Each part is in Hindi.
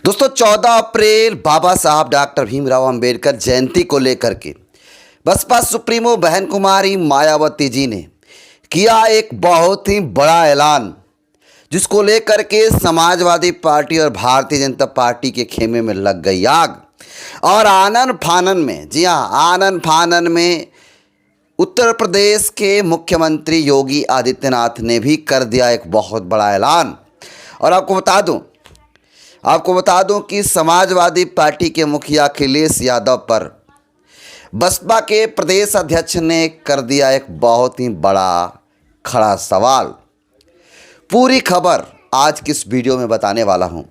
दोस्तों 14 अप्रैल बाबा साहब डॉक्टर भीमराव अंबेडकर जयंती को लेकर के बसपा सुप्रीमो बहन कुमारी मायावती जी ने किया एक बहुत ही बड़ा ऐलान, जिसको लेकर के समाजवादी पार्टी और भारतीय जनता पार्टी के खेमे में लग गई आग। और आनन फानन में, जी हाँ, आनन फानन में उत्तर प्रदेश के मुख्यमंत्री योगी आदित्यनाथ ने भी कर दिया एक बहुत बड़ा ऐलान। और आपको बता दूं कि समाजवादी पार्टी के मुखिया अखिलेश यादव पर बसपा के प्रदेश अध्यक्ष ने कर दिया एक बहुत ही बड़ा खड़ा सवाल। पूरी खबर आज की इस वीडियो में बताने वाला हूं,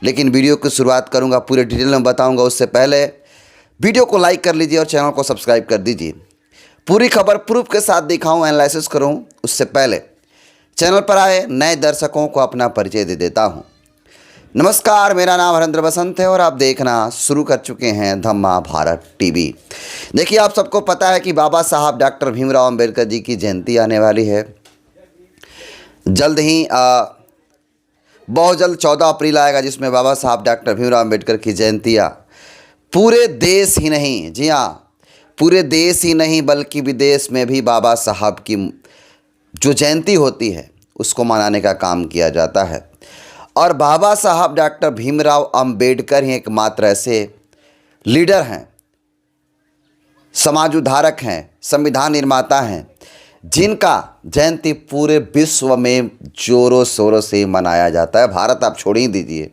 लेकिन वीडियो की शुरुआत करूंगा, पूरे डिटेल में बताऊंगा। उससे पहले वीडियो को लाइक कर लीजिए और चैनल को सब्सक्राइब कर दीजिए। पूरी खबर प्रूफ के साथ दिखाऊं, एनालिसिस करूं, उससे पहले चैनल पर आए नए दर्शकों को अपना परिचय दे देता हूं। नमस्कार, मेरा नाम हरेंद्र बसंत है और आप देखना शुरू कर चुके हैं धम्मा भारत टीवी। देखिए, आप सबको पता है कि बाबा साहब डॉक्टर भीमराव अंबेडकर जी की जयंती आने वाली है। जल्द ही बहुत जल्द 14 अप्रैल आएगा, जिसमें बाबा साहब डॉक्टर भीमराव अंबेडकर की जयंतियाँ पूरे देश ही नहीं, जी हाँ, पूरे देश ही नहीं बल्कि विदेश में भी बाबा साहब की जो जयंती होती है उसको मनाने का काम किया जाता है। और बाबा साहब डॉक्टर भीमराव अंबेडकर ही एकमात्र ऐसे लीडर हैं, समाज उद्धारक हैं, संविधान निर्माता हैं, जिनका जयंती पूरे विश्व में जोरों शोरों से मनाया जाता है। भारत आप छोड़ ही दीजिए,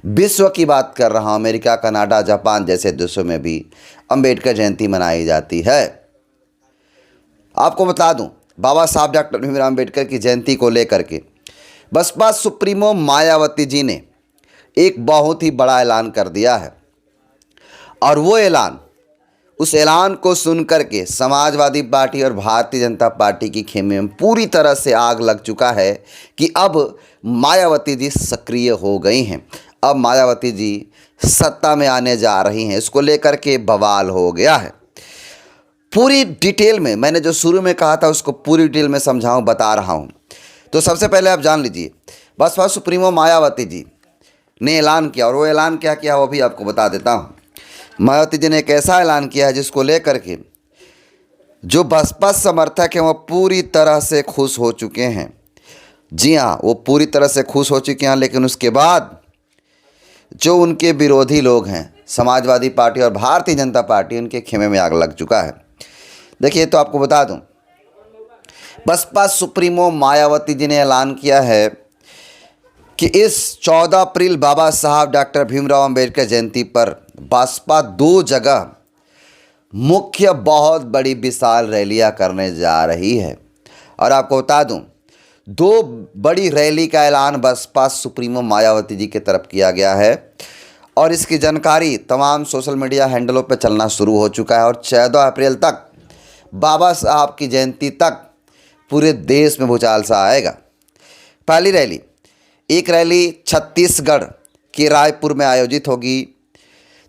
विश्व की बात कर रहा हूँ, अमेरिका, कनाडा, जापान जैसे देशों में भी अंबेडकर जयंती मनाई जाती है। आपको बता दूं, बाबा साहब डॉक्टर भीमराव अंबेडकर की जयंती को लेकर के बसपा सुप्रीमो मायावती जी ने एक बहुत ही बड़ा ऐलान कर दिया है। और वो ऐलान, उस ऐलान को सुनकर के समाजवादी पार्टी और भारतीय जनता पार्टी की खेमे में पूरी तरह से आग लग चुका है कि अब मायावती जी सक्रिय हो गई हैं। अब मायावती जी सत्ता में आने जा रही हैं। इसको लेकर के बवाल हो गया है। पूरी डिटेल में, मैंने जो शुरू में कहा था उसको पूरी डिटेल में समझाऊं, बता रहा हूं। तो सबसे पहले आप जान लीजिए, बसपा सुप्रीमो मायावती जी ने ऐलान किया, और वो ऐलान क्या किया वो भी आपको बता देता हूं। मायावती जी ने एक ऐसा ऐलान किया है जिसको लेकर के जो बसपा समर्थक हैं वो पूरी तरह से खुश हो चुके हैं। जी हाँ, वो पूरी तरह से खुश हो चुके हैं, लेकिन उसके बाद जो उनके विरोधी लोग हैं, समाजवादी पार्टी और भारतीय जनता पार्टी, उनके खेमे में आग लग चुका है। देखिए, तो आपको बता दूं, बसपा सुप्रीमो मायावती जी ने ऐलान किया है कि इस 14 अप्रैल बाबा साहब डॉक्टर भीमराव अंबेडकर जयंती पर बसपा 2 जगह मुख्य बहुत बड़ी विशाल रैलियां करने जा रही है। और आपको बता दूं, 2 बड़ी रैली का ऐलान बसपा सुप्रीमो मायावती जी की तरफ किया गया है और इसकी जानकारी तमाम सोशल मीडिया हैंडलों पर चलना शुरू हो चुका है। और 14 अप्रैल तक, बाबा साहब की जयंती तक पूरे देश में भूचाल सा आएगा। पहली रैली, एक रैली छत्तीसगढ़ के रायपुर में आयोजित होगी,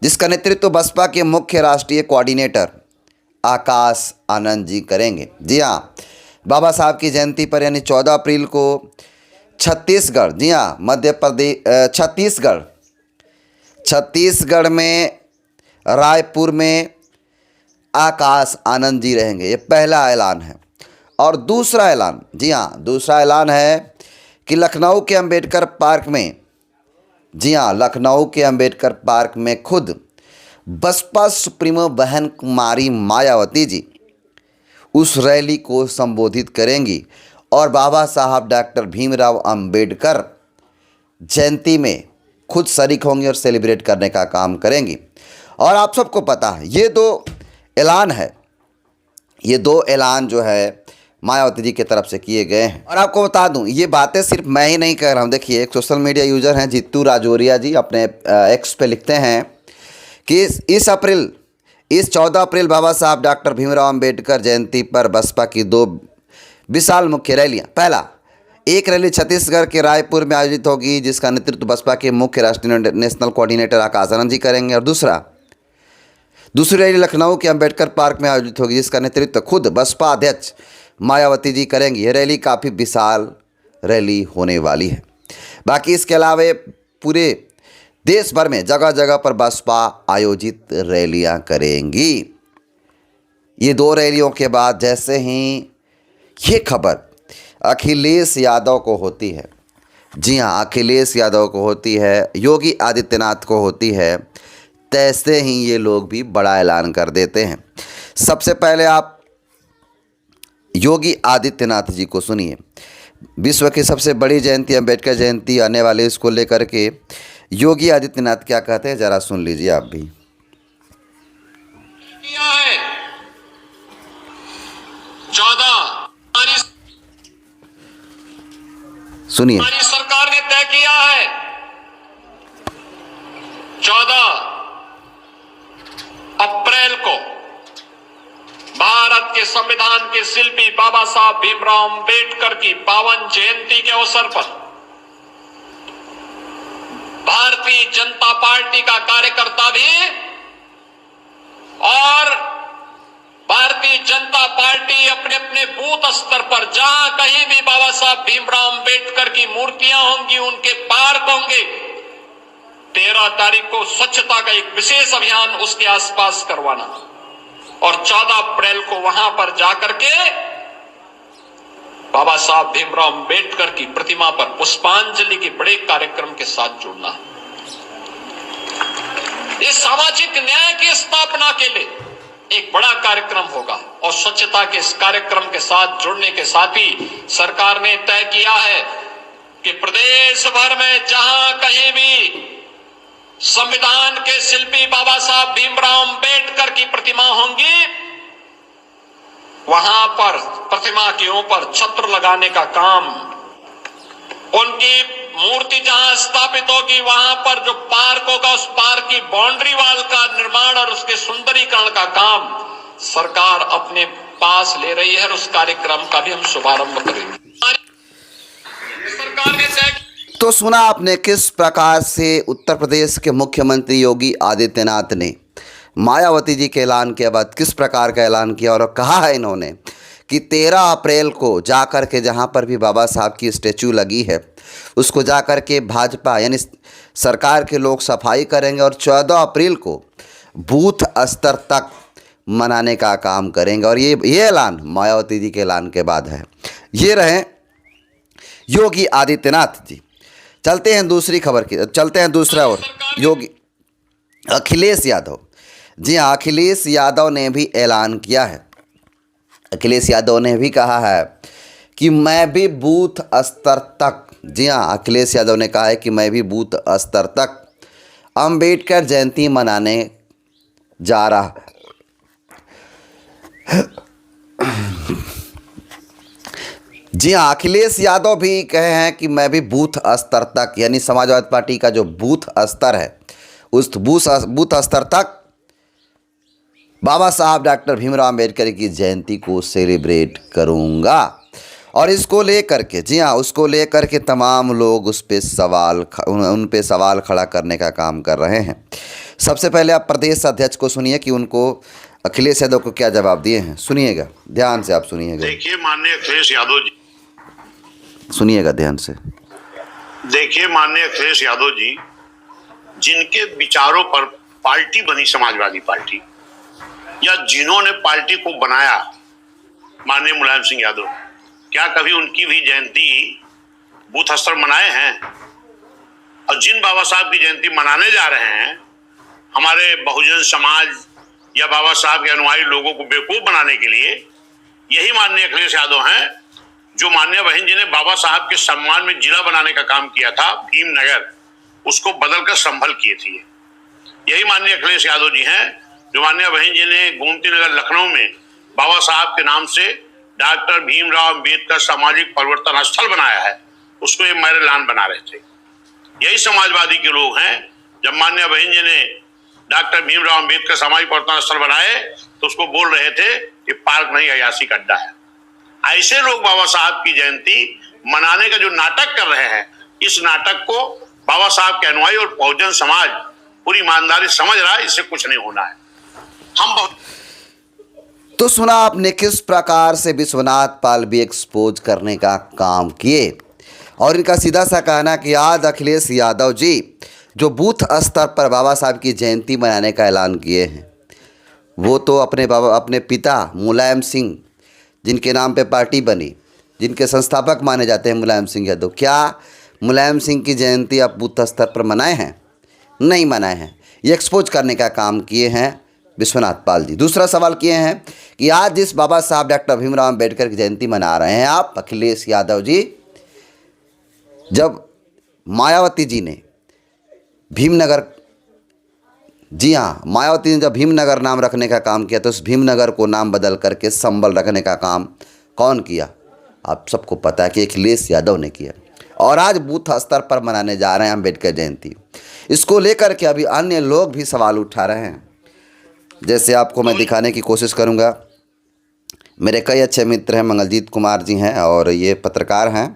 जिसका नेतृत्व बसपा के मुख्य राष्ट्रीय कोऑर्डिनेटर आकाश आनंद जी करेंगे। जी हाँ, बाबा साहब की जयंती पर यानी 14 अप्रैल को छत्तीसगढ़, जी हाँ, मध्य प्रदेश, छत्तीसगढ़ में रायपुर में आकाश आनंद जी रहेंगे। ये पहला ऐलान है। और दूसरा ऐलान, जी हाँ, दूसरा ऐलान है कि लखनऊ के अंबेडकर पार्क में, जी हाँ, लखनऊ के अंबेडकर पार्क में खुद बसपा सुप्रीमो बहन कुमारी मायावती जी उस रैली को संबोधित करेंगी और बाबा साहब डॉक्टर भीमराव अंबेडकर जयंती में खुद शरीक होंगी और सेलिब्रेट करने का काम करेंगी। और आप सबको पता है, ये 2 ऐलान है, ये 2 ऐलान जो है मायावती जी की तरफ से किए गए हैं। और आपको बता दूं, ये बातें सिर्फ मैं ही नहीं कह रहा हूं। देखिए, एक सोशल मीडिया यूज़र हैं जीतू राजौरिया जी, अपने एक्स पे लिखते हैं कि इस 14 अप्रैल बाबा साहब डॉक्टर भीमराव अंबेडकर जयंती पर बसपा की 2 विशाल मुख्य रैलियां। पहला, एक रैली छत्तीसगढ़ के रायपुर में आयोजित होगी, जिसका नेतृत्व बसपा के मुख्य राष्ट्रीय नेशनल कोऑर्डिनेटर आकाश आनंद जी करेंगे। और दूसरी रैली लखनऊ के अंबेडकर पार्क में आयोजित होगी, जिसका नेतृत्व खुद बसपा अध्यक्ष मायावती जी करेंगी। ये रैली काफ़ी विशाल रैली होने वाली है। बाकी इसके अलावा पूरे देश भर में जगह जगह पर बसपा आयोजित रैलियां करेंगी। ये 2 रैलियों के बाद जैसे ही ये खबर अखिलेश यादव को होती है, जी हाँ अखिलेश यादव को होती है, योगी आदित्यनाथ को होती है, तैसे ही ये लोग भी बड़ा ऐलान कर देते हैं। सबसे पहले आप योगी आदित्यनाथ जी को सुनिए। विश्व की सबसे बड़ी जयंती अंबेडकर जयंती आने वाली, इसको लेकर के योगी आदित्यनाथ क्या कहते हैं, जरा सुन लीजिए आप भी। सुनिए। हमारी सरकार ने तय किया है 14 अप्रैल को भारत के संविधान के शिल्पी बाबा साहब भीमराव अंबेडकर की पावन जयंती के अवसर पर भारतीय जनता पार्टी का कार्यकर्ता भी और भारतीय जनता पार्टी अपने अपने बूथ स्तर पर जहां कहीं भी बाबा साहब भीमराव अंबेडकर की मूर्तियां होंगी, उनके पार्क होंगे, 13 तारीख को स्वच्छता का एक विशेष अभियान उसके आसपास करवाना और 14 अप्रैल को वहां पर जाकर के बाबा साहब भीमराव अंबेडकर की प्रतिमा पर पुष्पांजलि के बड़े कार्यक्रम के साथ जुड़ना। इस सामाजिक न्याय की स्थापना के लिए एक बड़ा कार्यक्रम होगा और स्वच्छता के इस कार्यक्रम के साथ जुड़ने के साथ ही सरकार ने तय किया है कि प्रदेश भर में जहां कहीं भी संविधान के शिल्पी बाबा साहब भीमराव अंबेडकर की प्रतिमा होंगी, वहां पर प्रतिमा के ऊपर छत्र लगाने का काम, उनकी मूर्ति जहां स्थापित होगी वहां पर जो पार्क होगा उस पार्क की बाउंड्री वॉल का निर्माण और उसके सुंदरीकरण का काम सरकार अपने पास ले रही है और उस कार्यक्रम का भी हम शुभारंभ करेंगे। सरकार ने तो सुना आपने किस प्रकार से उत्तर प्रदेश के मुख्यमंत्री योगी आदित्यनाथ ने मायावती जी के ऐलान के बाद किस प्रकार का ऐलान किया और कहा है इन्होंने कि 13 अप्रैल को जाकर के जहां पर भी बाबा साहब की स्टैचू लगी है उसको जाकर के भाजपा यानी सरकार के लोग सफाई करेंगे और 14 अप्रैल को बूथ स्तर तक मनाने का काम करेंगे। और ये ऐलान मायावती जी के ऐलान के बाद है। ये रहे योगी आदित्यनाथ जी। चलते हैं दूसरी खबर की, चलते हैं दूसरा और योगी अखिलेश यादव। जी हाँ, अखिलेश यादव ने भी ऐलान किया है। अखिलेश यादव ने भी कहा है कि मैं भी बूथ स्तर तक, जी हाँ अखिलेश यादव ने कहा है कि मैं भी बूथ स्तर तक अंबेडकर जयंती मनाने जा रहा। जी हाँ, अखिलेश यादव भी कहे हैं कि मैं भी बूथ स्तर तक, यानी समाजवादी पार्टी का जो बूथ स्तर है उस बूथ स्तर तक बाबा साहब डॉक्टर भीमराव अंबेडकर की जयंती को सेलिब्रेट करूंगा। और इसको लेकर के, जी हाँ उसको लेकर के तमाम लोग उन पे सवाल खड़ा करने का काम कर रहे हैं। सबसे पहले आप प्रदेश अध्यक्ष को सुनिए कि उनको अखिलेश यादव को क्या जवाब दिए हैं। सुनिएगा, ध्यान से आप सुनिएगा। देखिए माननीय अखिलेश यादव जी, सुनिएगा ध्यान से। देखिए माननीय अखिलेश यादव जी, जिनके विचारों पर पार्टी बनी समाजवादी पार्टी, या जिन्होंने पार्टी को बनाया माननीय मुलायम सिंह यादव, क्या कभी उनकी भी जयंती बूथ स्तर मनाए हैं? और जिन बाबा साहब की जयंती मनाने जा रहे हैं, हमारे बहुजन समाज या बाबा साहब के अनुयायी लोगों को बेवकूफ बनाने के लिए, यही माननीय अखिलेश यादव हैं जो माननीय बहन जी ने बाबा साहब के सम्मान में जिला बनाने का काम किया था, भीमनगर, उसको बदलकर संभल किए थे। यही माननीय अखिलेश यादव जी हैं जो माननीय बहन जी ने गोमती नगर लखनऊ में बाबा साहब के नाम से डॉक्टर भीमराव अंबेडकर सामाजिक परिवर्तन स्थल बनाया है, उसको ये मैरिलैंड बना रहे थे। यही समाजवादी के लोग हैं, जब माननीय बहन जी ने डॉक्टर भीमराव अंबेडकर सामाजिक परिवर्तन स्थल बनाए तो उसको बोल रहे थे कि पार्क नहीं अयासी का अड्डा है। ऐसे लोग बाबा साहब की जयंती मनाने का जो नाटक कर रहे हैं, इस नाटक को बाबा साहब के अनुयायी और बहुजन समाज पूरी ईमानदारी समझ रहा है, इससे कुछ नहीं होना है। तो सुना आपने किस प्रकार से विश्वनाथ पाल भी एक्सपोज करने का काम किए और इनका सीधा सा कहना कि आज अखिलेश यादव जी जो बूथ स्तर पर बाबा साहब की जयंती मनाने का ऐलान किए हैं, वो तो अपने पिता मुलायम सिंह, जिनके नाम पे पार्टी बनी, जिनके संस्थापक माने जाते हैं मुलायम सिंह यादव, क्या मुलायम सिंह की जयंती आप बूथ स्तर पर मनाए हैं? नहीं मनाए हैं। ये एक्सपोज करने का काम किए हैं विश्वनाथ पाल जी। दूसरा सवाल किए हैं कि आज जिस बाबा साहब डॉक्टर भीमराव अम्बेडकर की जयंती मना रहे हैं आप, अखिलेश यादव जी, जब मायावती जी ने भीमनगर, जी हाँ, मायावती ने जब भीमनगर नाम रखने का काम किया तो उस भीमनगर को नाम बदल करके संबल रखने का काम कौन किया? आप सबको पता है कि अखिलेश यादव ने किया। और आज बूथ स्तर पर मनाने जा रहे हैं अम्बेडकर जयंती। इसको लेकर के अभी अन्य लोग भी सवाल उठा रहे हैं। जैसे आपको मैं दिखाने की कोशिश करूंगा, मेरे कई अच्छे मित्र हैं, मंगलजीत कुमार जी हैं और ये पत्रकार हैं,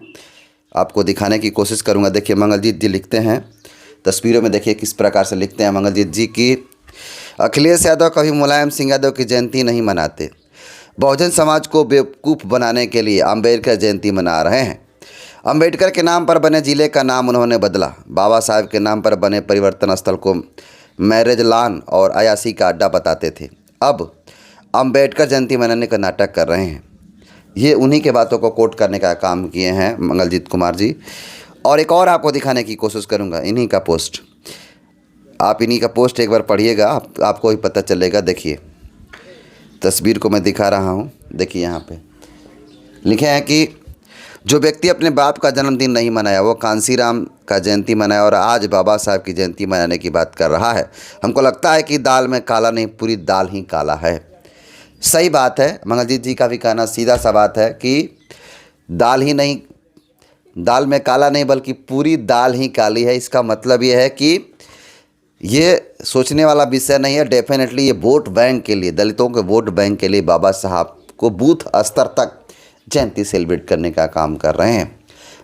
आपको दिखाने की कोशिश करूंगा। देखिए मंगलजीत जी लिखते हैं, तस्वीरों में देखिए किस प्रकार से लिखते हैं मंगलजीत जी की अखिलेश यादव कभी मुलायम सिंह यादव की जयंती नहीं मनाते, बहुजन समाज को बेवकूफ़ बनाने के लिए अम्बेडकर जयंती मना रहे हैं। अम्बेडकर के नाम पर बने ज़िले का नाम उन्होंने बदला, बाबा साहब के नाम पर बने परिवर्तन स्थल को मैरिज लॉन और अयासी का अड्डा बताते थे, अब अम्बेडकर जयंती मनाने का नाटक कर रहे हैं। ये उन्हीं के बातों को कोट करने का काम किए हैं मंगलजीत कुमार जी। और एक और आपको दिखाने की कोशिश करूंगा, इन्हीं का पोस्ट, आप इन्हीं का पोस्ट एक बार पढ़िएगा, आपको ही पता चलेगा। देखिए तस्वीर को मैं दिखा रहा हूँ, देखिए यहाँ पे लिखे हैं कि जो व्यक्ति अपने बाप का जन्मदिन नहीं मनाया वो कांसीराम का जयंती मनाया और आज बाबा साहब की जयंती मनाने की बात कर रहा है। हमको लगता है कि दाल में काला नहीं, पूरी दाल ही काला है। सही बात है, मंगलजीत जी का भी कहना सीधा सा बात है कि दाल ही नहीं, दाल में काला नहीं बल्कि पूरी दाल ही काली है। इसका मतलब ये है कि ये सोचने वाला विषय नहीं है। डेफिनेटली ये वोट बैंक के लिए, दलितों के वोट बैंक के लिए बाबा साहब को बूथ स्तर तक जयंती सेलिब्रेट करने का काम कर रहे हैं।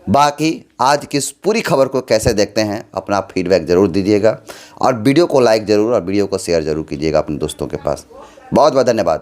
बाकी आज की इस पूरी खबर को कैसे देखते हैं, अपना फीडबैक ज़रूर दीजिएगा और वीडियो को लाइक ज़रूर और वीडियो को शेयर ज़रूर कीजिएगा अपने दोस्तों के पास। बहुत बहुत धन्यवाद।